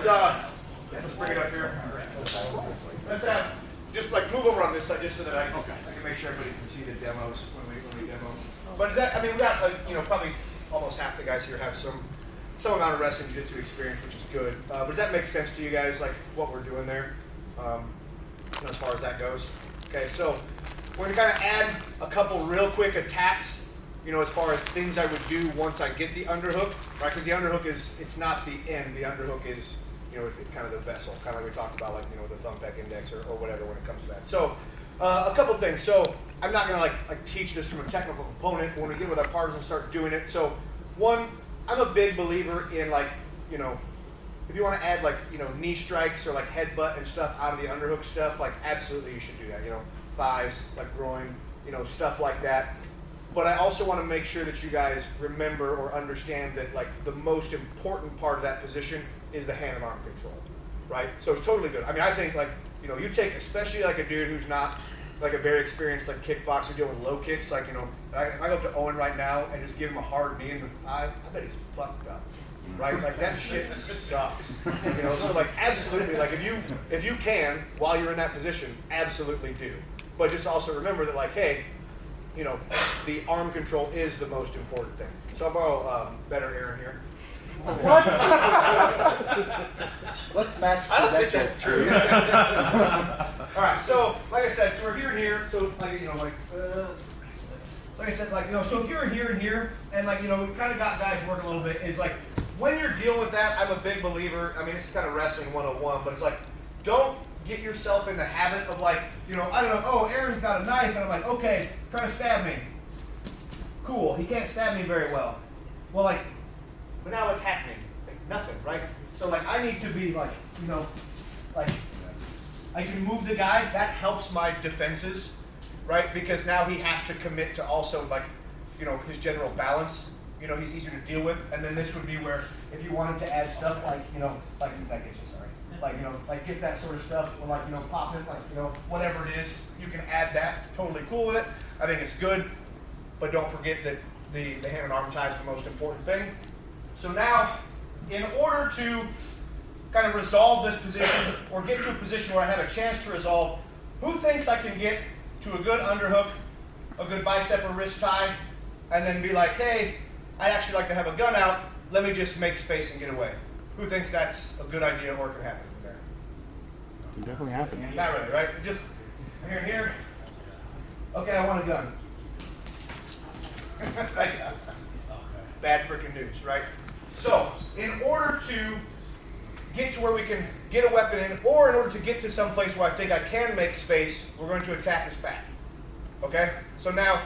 let's bring it up here. Let's just like move over on this side just so that I can make sure everybody can see the demos when we demo. But that, I mean, we got probably almost half the guys here have some amount of wrestling jiu-jitsu experience, which is good. But does that make sense to you guys, like what we're doing there, as far as that goes? Okay, so we're gonna kind of add a couple real quick attacks, as far as things I would do once I get the underhook, right? Because the underhook it's not the end. The underhook is, it's kind of the vessel, kind of like we talked about, like, the thumb pec index or whatever when it comes to that. So a couple things. So I'm not gonna like teach this from a technical component, but when we get with our partners and start doing it. So one, I'm a big believer in, like, if you want to add, like, knee strikes or like headbutt and stuff out of the underhook stuff, like absolutely you should do that. Thighs, like groin, stuff like that. But I also want to make sure that you guys remember or understand that, like, the most important part of that position is the hand and arm control, right? So it's totally good. I mean, I think, like, you take, especially like a dude who's not like a very experienced like kickboxer doing low kicks, like, I go up to Owen right now and just give him a hard knee in the thigh, I bet he's fucked up, right? Like, that shit sucks, So, like, absolutely, like, if you can, while you're in that position, absolutely do. But just also remember that, like, hey, the arm control is the most important thing. So I'll borrow better Aaron here. What? Let's match. I don't think that's true. All right, so like I said, so we're here and here. So like like I said, like, so if you're here and here, and like, we've kind of got guys working a little bit. Is like when you're dealing with that, I'm a big believer. I mean, this is kind of wrestling 101, but it's like, don't get yourself in the habit of, like, I don't know, oh, Aaron's got a knife, and I'm like, okay, try to stab me. Cool, he can't stab me very well. Well, like, but now what's happening? Like, nothing, right? So, like, I need to be, like, like, I can move the guy. That helps my defenses, right? Because now he has to commit to also, like, his general balance. He's easier to deal with. And then this would be where, if you wanted to add stuff like, like that gets you, sorry. Like, like get that sort of stuff, or like, pop it, like, whatever it is, you can add that. Totally cool with it. I think it's good, but don't forget that the hand and arm tie is the most important thing. So now, in order to kind of resolve this position, or get to a position where I have a chance to resolve, who thinks I can get to a good underhook, a good bicep or wrist tie, and then be like, hey, I'd actually like to have a gun out, let me just make space and get away. Who thinks that's a good idea or can happen from there? It can definitely happen. Not really, right? Just here and here. Okay, I want a gun. Like, bad freaking news, right? So, in order to get to where we can get a weapon in, or in order to get to some place where I think I can make space, we're going to attack his back. Okay? So now,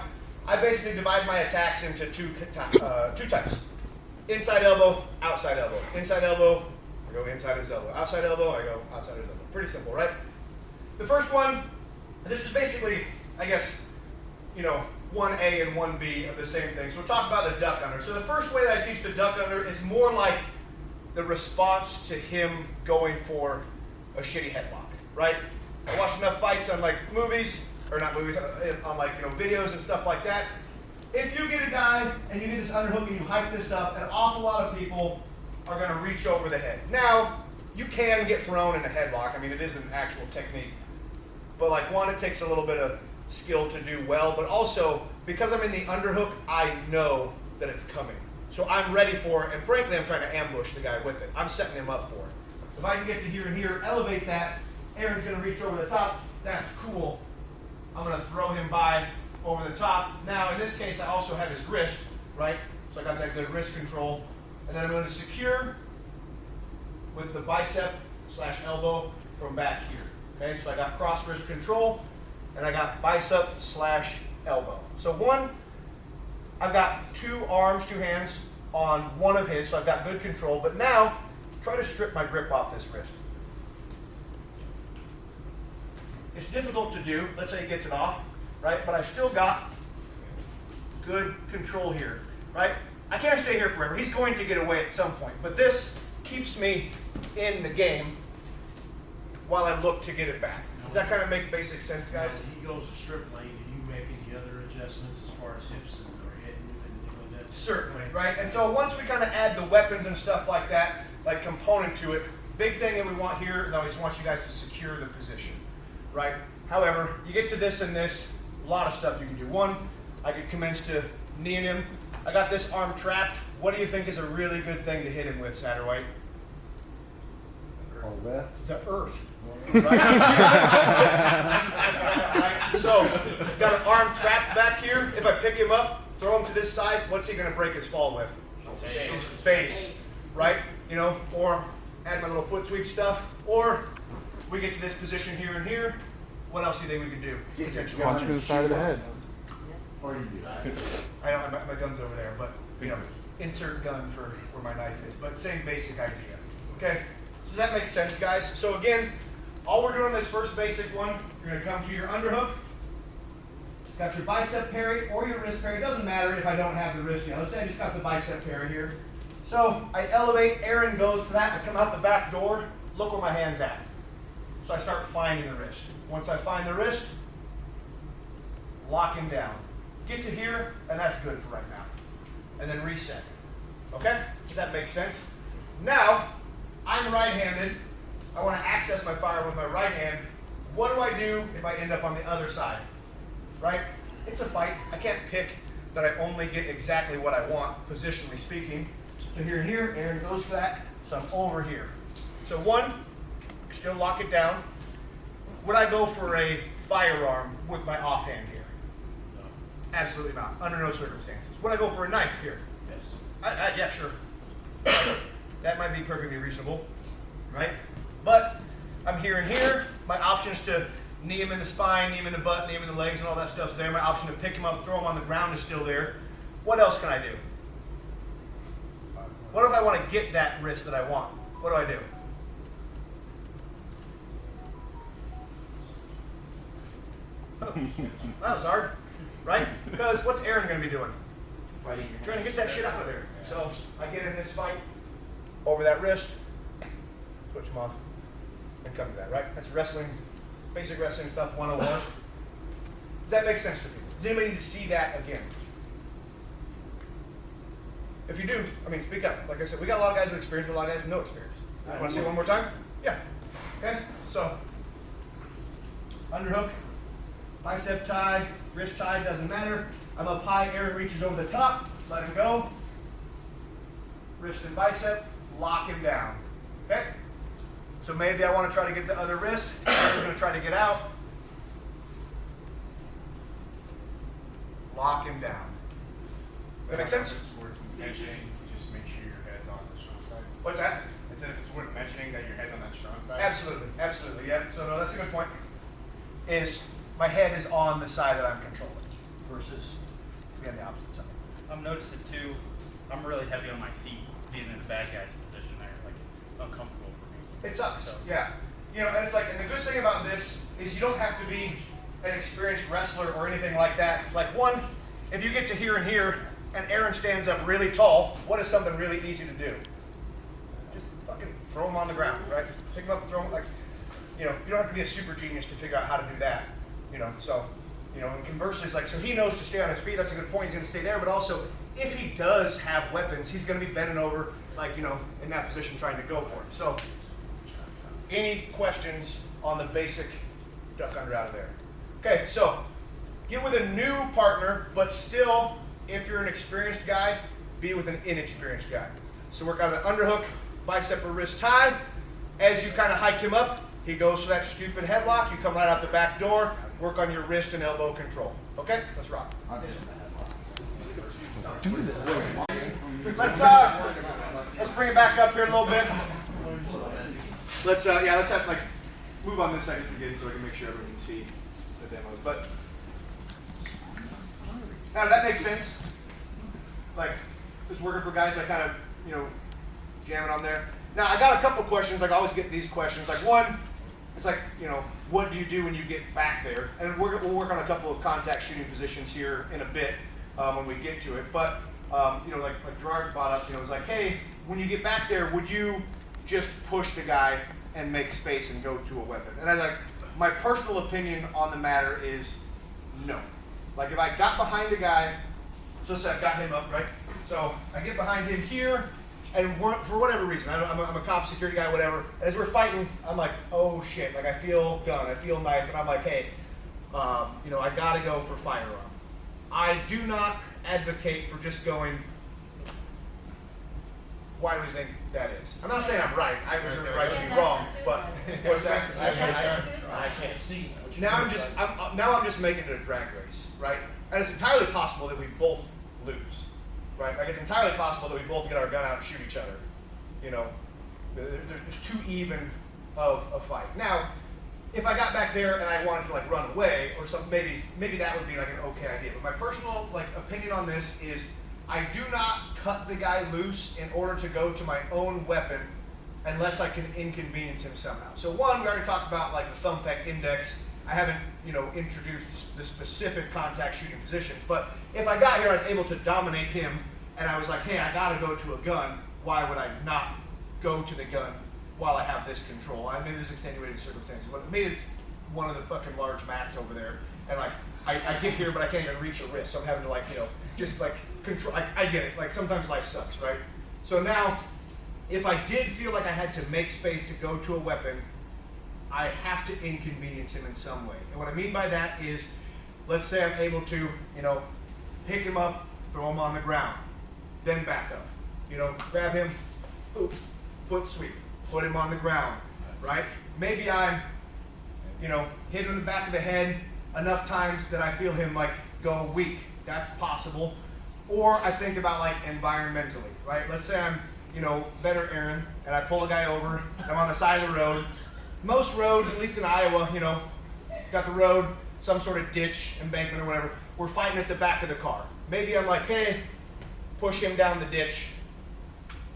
I basically divide my attacks into two types. Inside elbow, outside elbow. Inside elbow, I go inside his elbow. Outside elbow, I go outside his elbow. Pretty simple, right? The first one, this is basically, I guess, 1A and 1B of the same thing. So we'll talk about the duck under. So the first way that I teach the duck under is more like the response to him going for a shitty headlock, right? I watched enough fights on, like, movies, or not movies, on, like, videos and stuff like that. If you get a guy and you get this underhook and you hype this up, an awful lot of people are going to reach over the head. Now, you can get thrown in a headlock. I mean, it is an actual technique. But, like, one, it takes a little bit of skill to do well, but also, because I'm in the underhook, I know that it's coming. So I'm ready for it, and frankly, I'm trying to ambush the guy with it. I'm setting him up for it. If I can get to here and here, elevate that, Aaron's going to reach over the top. That's cool. I'm going to throw him by over the top. Now, in this case, I also have his wrist, right? So I got that good wrist control. And then I'm going to secure with the bicep / elbow from back here. Okay, so I got cross wrist control, and I got bicep / elbow. So one, I've got two arms, two hands on one of his, so I've got good control. But now, try to strip my grip off this wrist. It's difficult to do. Let's say he gets it off, right? But I've still got good control here, right? I can't stay here forever. He's going to get away at some point. But this keeps me in the game while I look to get it back. Does that kind of make basic sense, guys? When he goes to strip lane, do you make any other adjustments as far as hips or head movement and things like that? Certainly, right? And so once we kind of add the weapons and stuff like that, like component to it, big thing that we want here is I just want you guys to secure the position, right? However, you get to this and this, a lot of stuff you can do. One, I could commence to kneeing him. I got this arm trapped. What do you think is a really good thing to hit him with, Satterwhite? All that. The earth. Right? So, got an arm trapped back here. If I pick him up, throw him to this side, what's he gonna break his fall with? His face, right? You know, or add my little foot sweep stuff, or we get to this position here and here. What else do you think we could do? Potentially. Punch him in the side of the head. Or you do. I don't have my gun's over there, but you know, insert gun for where my knife is. But same basic idea. Okay? So does that make sense, guys? So again, all we're doing on this first basic one, you're gonna come to your underhook. Got your bicep parry or your wrist parry. It doesn't matter if I don't have the wrist yet. Let's say I just got the bicep parry here. So I elevate, Aaron goes for that, I come out the back door, look where my hand's at. So I start finding the wrist. Once I find the wrist, lock him down. Get to here, and that's good for right now. And then reset. Okay? Does that make sense? Now, I'm right-handed. I want to access my fire with my right hand. What do I do if I end up on the other side? Right? It's a fight. I can't pick that I only get exactly what I want, positionally speaking. So here and here, Aaron goes for that. So I'm over here. So one, still lock it down. Would I go for a firearm with my offhand here? No. Absolutely not. Under no circumstances. Would I go for a knife here? Yes. Yeah, sure. That might be perfectly reasonable, right? But I'm here and here. My options to knee him in the spine, knee him in the butt, knee him in the legs, and all that stuff's there. My option to pick him up, throw him on the ground is still there. What else can I do? What if I want to get that wrist that I want? What do I do? That was hard, right? Because what's Aaron going to be doing? Trying to get that shit out of there. So I get in this fight over that wrist, switch him off, and come to that, right? That's wrestling, basic wrestling stuff 101. Does that make sense to people? Does anybody need to see that again? If you do, I mean, speak up. Like I said, we got a lot of guys with experience, but a lot of guys with no experience. Want to see it one more time? Yeah. Okay. So, underhook, bicep tie, wrist tie, doesn't matter. I'm up high. Aaron reaches over the top. Let him go. Wrist and bicep, lock him down. Okay. So maybe I want to try to get the other wrist. Aaron's going to try to get out. Lock him down. That make sense? Mentioning, just make sure your head's on the strong side. What's that? I said if it's worth mentioning that your head's on that strong side. Absolutely, absolutely, yeah. So no, that's a good point. Is my head is on the side that I'm controlling versus being the opposite side. I'm noticing too, I'm really heavy on my feet being in the bad guy's position there. Like it's uncomfortable for me. It sucks. So, Yeah. You know, and it's like, and the good thing about this is you don't have to be an experienced wrestler or anything like that. Like one, if you get to here and here, and Aaron stands up really tall, what is something really easy to do? Just fucking throw him on the ground, right? Just pick him up and throw him, like, you know, you don't have to be a super genius to figure out how to do that, you know, so, you know, and conversely, it's like, so he knows to stay on his feet, that's a good point, he's gonna stay there, but also, if he does have weapons, he's gonna be bending over, like, you know, in that position trying to go for him. So, any questions on the basic duck under out of there? Okay, so, get with a new partner, but still, if you're an experienced guy, be with an inexperienced guy. So work on an underhook, bicep or wrist tie. As you kind of hike him up, he goes for that stupid headlock. You come right out the back door, work on your wrist and elbow control. Okay, let's rock. Let's bring it back up here a little bit. Let's have like move on this side just again so I can make sure everyone can see the demos. But now that makes sense. Like just working for guys that kind of, you know, jamming on there. Now I got a couple questions. Like I always get these questions. Like one, it's like, you know, what do you do when you get back there? And we'll work on a couple of contact shooting positions here in a bit when we get to it. But you know, like Gerard brought up, you know, it was like, hey, when you get back there, would you just push the guy and make space and go to a weapon? And I was like, my personal opinion on the matter is no. Like if I got behind a guy, so say I've got him up, right? So I get behind him here, and for whatever reason, I'm a cop, security guy, whatever. And as we're fighting, I'm like, oh shit, like I feel gun, I feel knife, and I'm like, hey, you know, I gotta go for firearm. I do not advocate for just going. Why do we think that is? I'm not saying I'm right. I reserve the right to be wrong, but what's that? I can't see. what you're Now I'm doing, just but- now I'm just making it a drag race, right? And it's entirely possible that we both lose, right? Like it's entirely possible that we both get our gun out and shoot each other. You know, there's too even of a fight. Now, if I got back there and I wanted to like run away or something, maybe that would be like an okay idea. But my personal like opinion on this is I do not cut the guy loose in order to go to my own weapon unless I can inconvenience him somehow. So one, we already talked about like the thumb peg index. I haven't, you know, introduced the specific contact shooting positions, but if I got here, I was able to dominate him, and I was like, hey, I gotta go to a gun. Why would I not go to the gun while I have this control? I mean, there's extenuating circumstances, but maybe it's one of the fucking large mats over there, and like I get here, but I can't even reach a wrist, so I'm having to like, you know, just like control. I get it. Like sometimes life sucks, right? So now, if I did feel like I had to make space to go to a weapon, I have to inconvenience him in some way. And what I mean by that is, let's say I'm able to, you know, pick him up, throw him on the ground, then back up. You know, grab him, boop, foot sweep, put him on the ground, right? Maybe I'm, you know, hit him in the back of the head enough times that I feel him like go weak. That's possible. Or I think about like environmentally, right? Let's say I'm, you know, better Aaron, and I pull a guy over, I'm on the side of the road. Most roads, at least in Iowa, you know, got the road, some sort of ditch, embankment or whatever. We're fighting at the back of the car. Maybe I'm like, hey, push him down the ditch,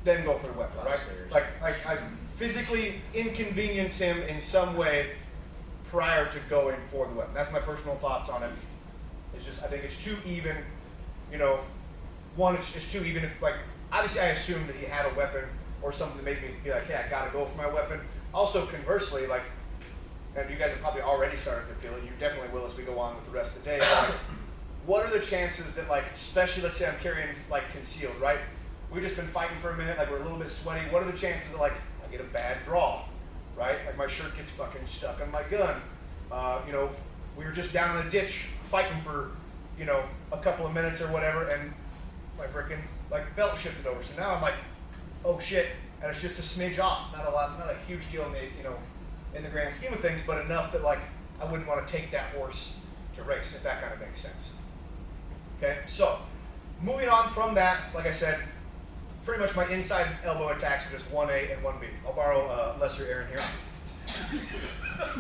then go for the weapon, right? Like I physically inconvenience him in some way prior to going for the weapon. That's my personal thoughts on it. It's just, I think it's too even, you know, one, it's too even. Like, obviously I assumed that he had a weapon or something that made me be like, hey, I gotta go for my weapon. Also, conversely, like, and you guys have probably already started to feel it, you definitely will as we go on with the rest of the day, but like, what are the chances that, like, especially let's say I'm carrying, like, concealed, right? We've just been fighting for a minute, like, we're a little bit sweaty. What are the chances that, like, I get a bad draw, right? Like, my shirt gets fucking stuck on my gun. You know, we were just down in the ditch fighting for, you know, a couple of minutes or whatever, and my freaking, like, belt shifted over. So now I'm like, oh shit, and it's just a smidge off. Not a lot, not a huge deal in the, you know, in the grand scheme of things, but enough that, like, I wouldn't want to take that horse to race, if that kind of makes sense. Okay, so moving on from that, like I said, pretty much my inside elbow attacks are just 1A and 1B. I'll borrow lesser Aaron here.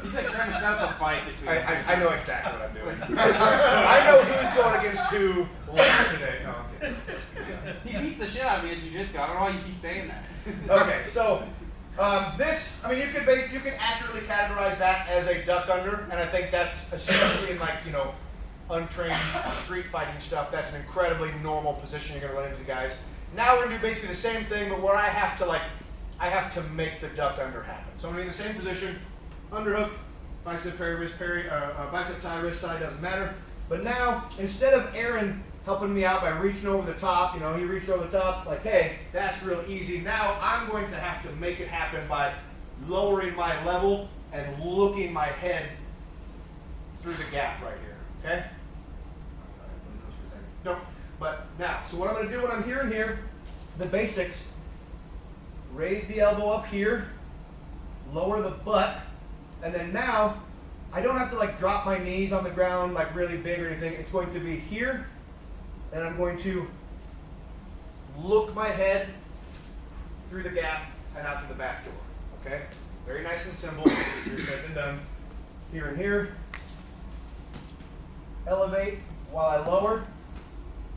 He's like trying to set up a fight between us. I know exactly what I'm doing. I know who's going against who later today. No, I'm kidding. He beats the shit out of me at jiu-jitsu. I don't know why you keep saying that. Okay, so this, I mean, you could accurately categorize that as a duck under, and I think that's, especially in, like, you know, untrained street fighting stuff, that's an incredibly normal position you're gonna run into guys. Now we're gonna do basically the same thing, but where I have to make the duck under happen. So I'm gonna be in the same position, underhook, bicep parry, wrist parry, bicep tie, wrist tie, doesn't matter. But now, instead of Aaron helping me out by reaching over the top, you know, he reached over the top, like, hey, that's real easy. Now I'm going to have to make it happen by lowering my level and looking my head through the gap right here, okay? No, but now, so what I'm gonna do when I'm here and here, the basics, raise the elbow up here, lower the butt, and then now, I don't have to like drop my knees on the ground like really big or anything. It's going to be here, and I'm going to look my head through the gap and out to the back door, okay? Very nice and simple, easier said than done. Here and here, elevate while I lower,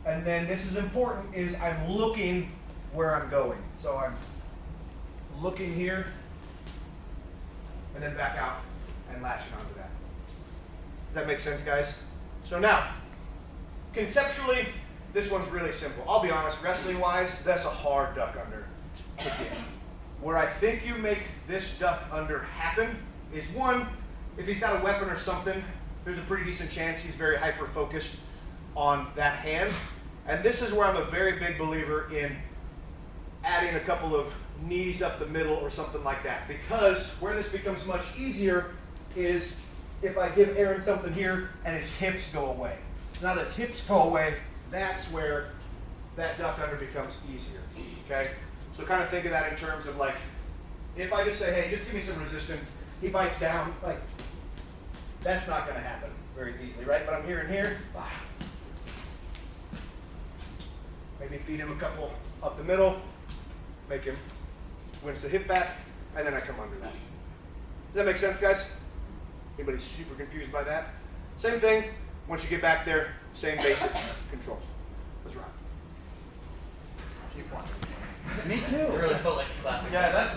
and then this is important, is I'm looking where I'm going. So I'm looking here, and then back out and lashing onto that. Does that make sense, guys? So now, conceptually, this one's really simple. I'll be honest, wrestling-wise, that's a hard duck under to get. Where I think you make this duck under happen is, one, if he's got a weapon or something, there's a pretty decent chance he's very hyper-focused on that hand. And this is where I'm a very big believer in adding a couple of knees up the middle or something like that. Because where this becomes much easier is if I give Aaron something here and his hips go away. Now that his hips go away, that's where that duck under becomes easier, okay? So kind of think of that in terms of like, if I just say, hey, just give me some resistance, he bites down, like, that's not gonna happen very easily, right? But I'm here and here, maybe feed him a couple up the middle, make him wince the hip back, and then I come under that. Does that make sense, guys? Anybody super confused by that? Same thing, once you get back there, same basic controls. Let's rock. Me too. It really felt like clapping. Yeah, that's.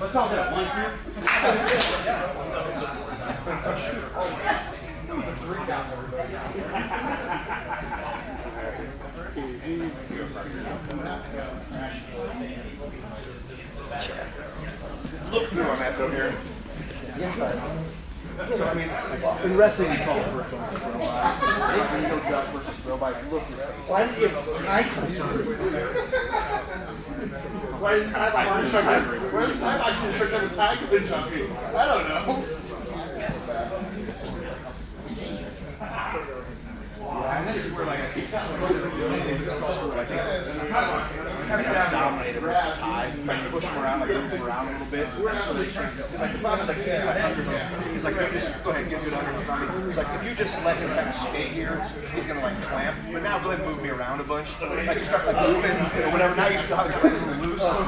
Let's all do it. 1, 2. Look through on that though, Aaron. So I mean, in wrestling, you call it personal throw by. When you go duck versus throw by, look at your face. Why does he have eye Why does the time actually start having time to jump? I don't know. And this is where like I think dominate him with the tie, like push him around, like move him around a little bit. So they can, because like the problem is like he's like underhook. He's like, no, just go ahead, get a good underhook on me. It's like if you just let him kind of stay here, he's gonna like clamp. But now go ahead and move me around a bunch. Like you start like moving or whatever. Now you feel how it's a little loose. So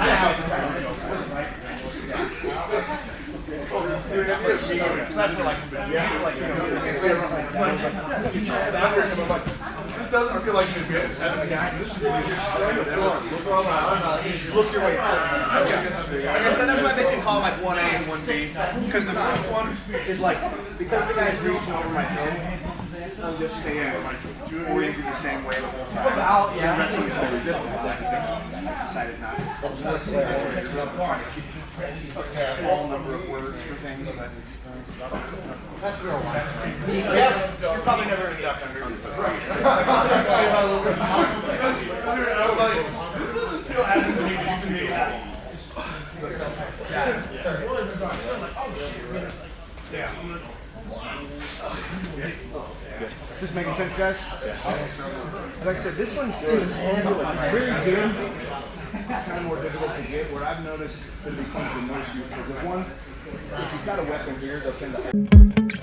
that's what like This doesn't feel like you'd be at a guy. This is look your way first. like I said, that's why I basically call them like 1A and 1B. Because the first one is like, because the guy's reaching over my head, I'll just stay oriented the same way the whole time. I decided not to. A small number of words for things, but That's real life. yeah, you're probably never in a duck under. This doesn't feel as good to me. Yeah. This making sense, guys? Like I said, this one seems handled. It's really good. It's kind of more difficult to get. Where I've noticed that it becomes the most useful. Because one, if he's got a weapon here, they'll tend to.